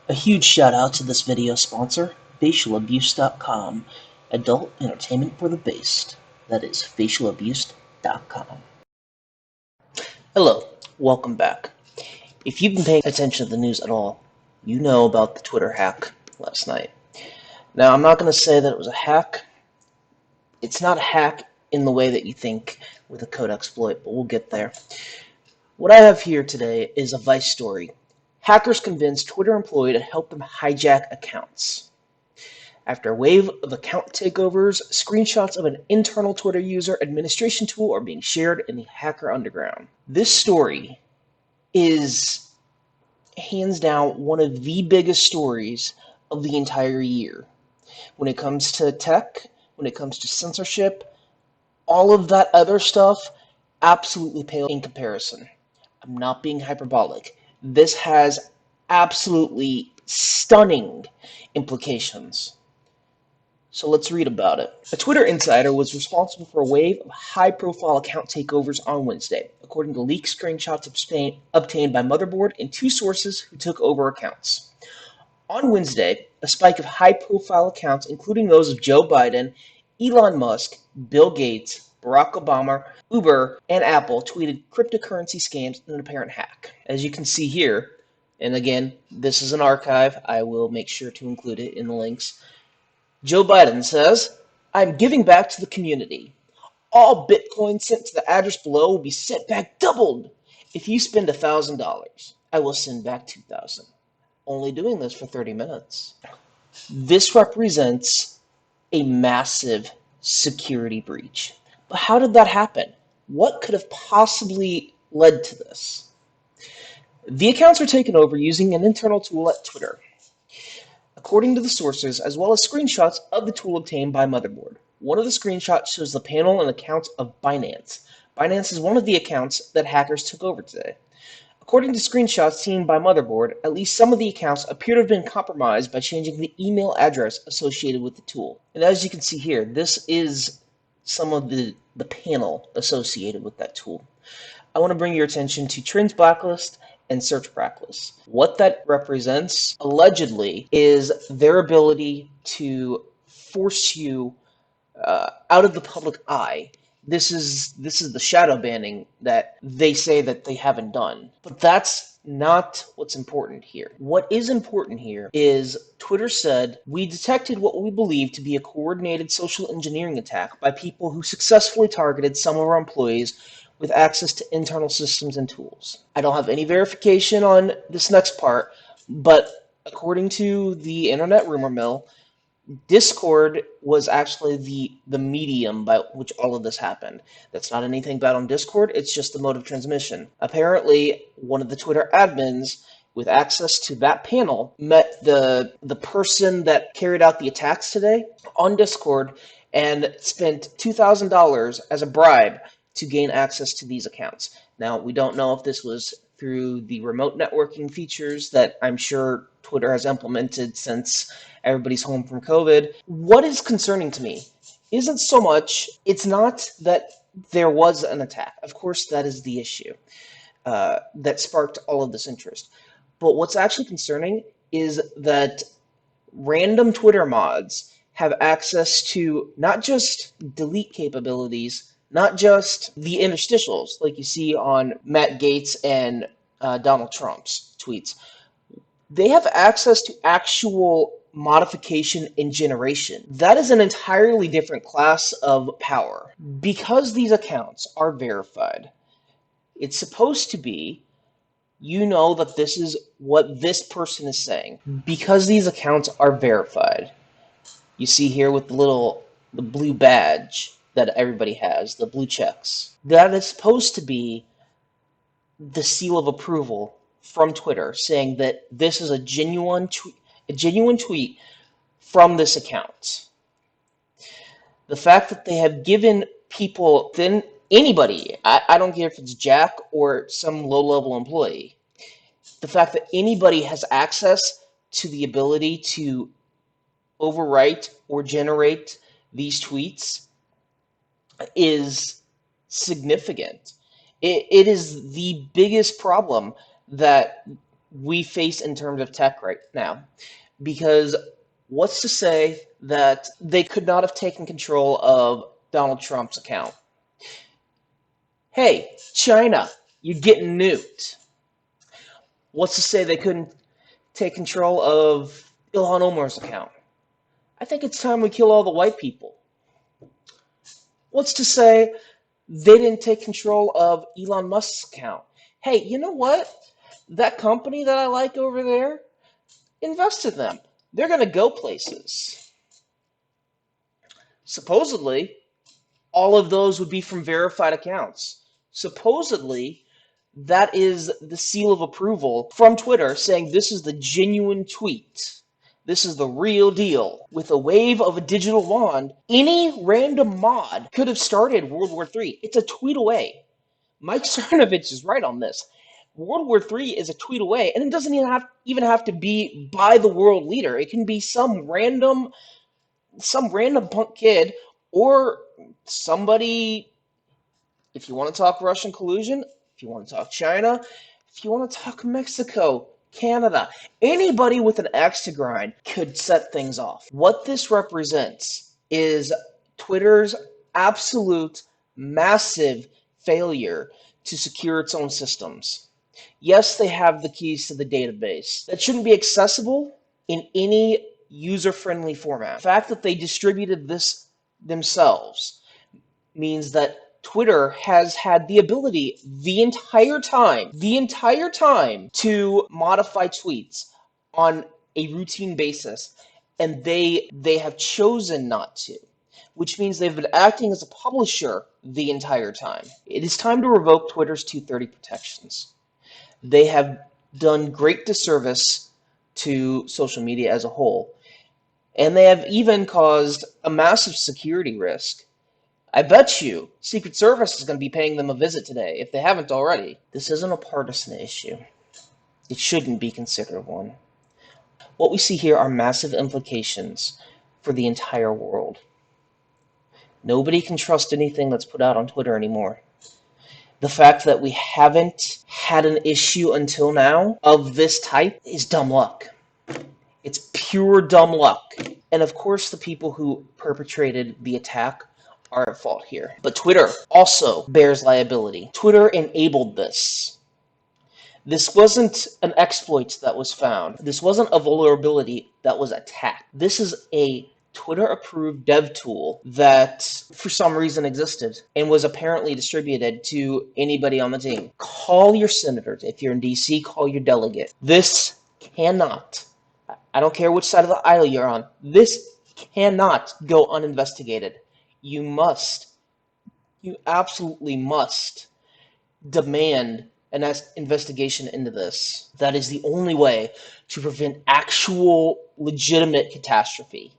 A huge shout out to this video sponsor, facialabuse.com, adult entertainment for the based. That is facialabuse.com. Hello, welcome back. If you've been paying attention to the news at all, you know about the Twitter hack last night. Now, I'm not going to say that it was a hack. It's not a hack in the way that you think with a code exploit, but we'll get there. What I have here today is a Vice story. Hackers convinced Twitter employee to help them hijack accounts. After a wave of account takeovers, screenshots of an internal Twitter user administration tool are being shared in the hacker underground. This story is hands down one of the biggest stories of the entire year. When it comes to tech, when it comes to censorship, all of that other stuff absolutely pales in comparison. I'm not being hyperbolic. This has absolutely stunning implications. So let's read about it. A Twitter insider was responsible for a wave of high-profile account takeovers on Wednesday, according to leaked screenshots obtained by Motherboard and two sources who took over accounts. On Wednesday, a spike of high-profile accounts, including those of Joe Biden, Elon Musk, Bill Gates, Barack Obama, Uber, and Apple, tweeted cryptocurrency scams in an apparent hack. As you can see here, and again, this is an archive. I will make sure to include it in the links. Joe Biden says, "I'm giving back to the community. All Bitcoin sent to the address below will be sent back doubled. If you spend $1,000, I will send back 2,000. Only doing this for 30 minutes. This represents a massive security breach. But how did that happen? What could have possibly led to this? The accounts were taken over using an internal tool at Twitter, according to the sources, as well as screenshots of the tool obtained by Motherboard. One of the screenshots shows the panel and accounts of Binance. Binance is one of the accounts that hackers took over today. According to screenshots seen by Motherboard, at least some of the accounts appear to have been compromised by changing the email address associated with the tool. And as you can see here, this is some of the panel associated with that tool. I want to bring your attention to Trends Blacklist and Search Blacklist. What that represents, allegedly, is their ability to force you out of the public eye. This is the shadow banning that they say that they haven't done. But that's not what's important here. What is important here is Twitter said, "We detected what we believe to be a coordinated social engineering attack by people who successfully targeted some of our employees with access to internal systems and tools." I don't have any verification on this next part, but according to the internet rumor mill, Discord was actually the medium by which all of this happened. That's not anything bad on Discord, it's just the mode of transmission. Apparently, one of the Twitter admins with access to that panel met the person that carried out the attacks today on Discord and spent $2,000 as a bribe to gain access to these accounts. Now, we don't know if this was through the remote networking features that I'm sure Twitter has implemented since everybody's home from COVID. What is concerning to me isn't so much, it's not that there was an attack. Of course, that is the issue that sparked all of this interest. But what's actually concerning is that random Twitter mods have access to not just delete capabilities, not just the interstitials like you see on Matt Gaetz and Donald Trump's tweets. They have access to actual modification and generation. That is an entirely different class of power. Because these accounts are verified, it's supposed to be, you know that this is what this person is saying. Because these accounts are verified, you see here with the blue badge that everybody has, the blue checks. That is supposed to be the seal of approval from Twitter saying that this is a genuine tweet from this account. The fact that they have given people, then anybody, I don't care if it's Jack or some low-level employee, the fact that anybody has access to the ability to overwrite or generate these tweets is significant. It is the biggest problem that we face in terms of tech right now. Because what's to say that they could not have taken control of Donald Trump's account? Hey, China, you're getting nuked. What's to say they couldn't take control of Ilhan Omar's account? I think it's time we kill all the white people. What's to say they didn't take control of Elon Musk's account? Hey, you know what? That company that I like over there, invest in them. They're going to go places. Supposedly, all of those would be from verified accounts. Supposedly, that is the seal of approval from Twitter saying this is the genuine tweet. This is the real deal. With a wave of a digital wand, any random mod could have started World War III. It's a tweet away. Mike Cernovich is right on this. World War III is a tweet away, and it doesn't even have to be by the world leader. It can be some random punk kid or somebody. If you want to talk Russian collusion, if you want to talk China, if you want to talk Mexico, Canada, anybody with an axe to grind could set things off. What this represents is Twitter's absolute massive failure to secure its own systems. Yes, they have the keys to the database. That shouldn't be accessible in any user-friendly format. The fact that they distributed this themselves means that Twitter has had the ability the entire time to modify tweets on a routine basis, and they have chosen not to, which means they've been acting as a publisher the entire time. It is time to revoke Twitter's 230 protections. They have done great disservice to social media as a whole, and they have even caused a massive security risk. I bet you Secret Service is going to be paying them a visit today, if they haven't already. This isn't a partisan issue. It shouldn't be considered one. What we see here are massive implications for the entire world. Nobody can trust anything that's put out on Twitter anymore. The fact that we haven't had an issue until now of this type is dumb luck. It's pure dumb luck. And of course, the people who perpetrated the attack are at fault here. But Twitter also bears liability. Twitter enabled this. This wasn't an exploit that was found. This wasn't a vulnerability that was attacked. This is a Twitter-approved dev tool that, for some reason, existed and was apparently distributed to anybody on the team. Call your senators. If you're in D.C., call your delegate. This cannot, I don't care which side of the aisle you're on, this cannot go uninvestigated. You absolutely must demand an investigation into this. That is the only way to prevent actual legitimate catastrophe.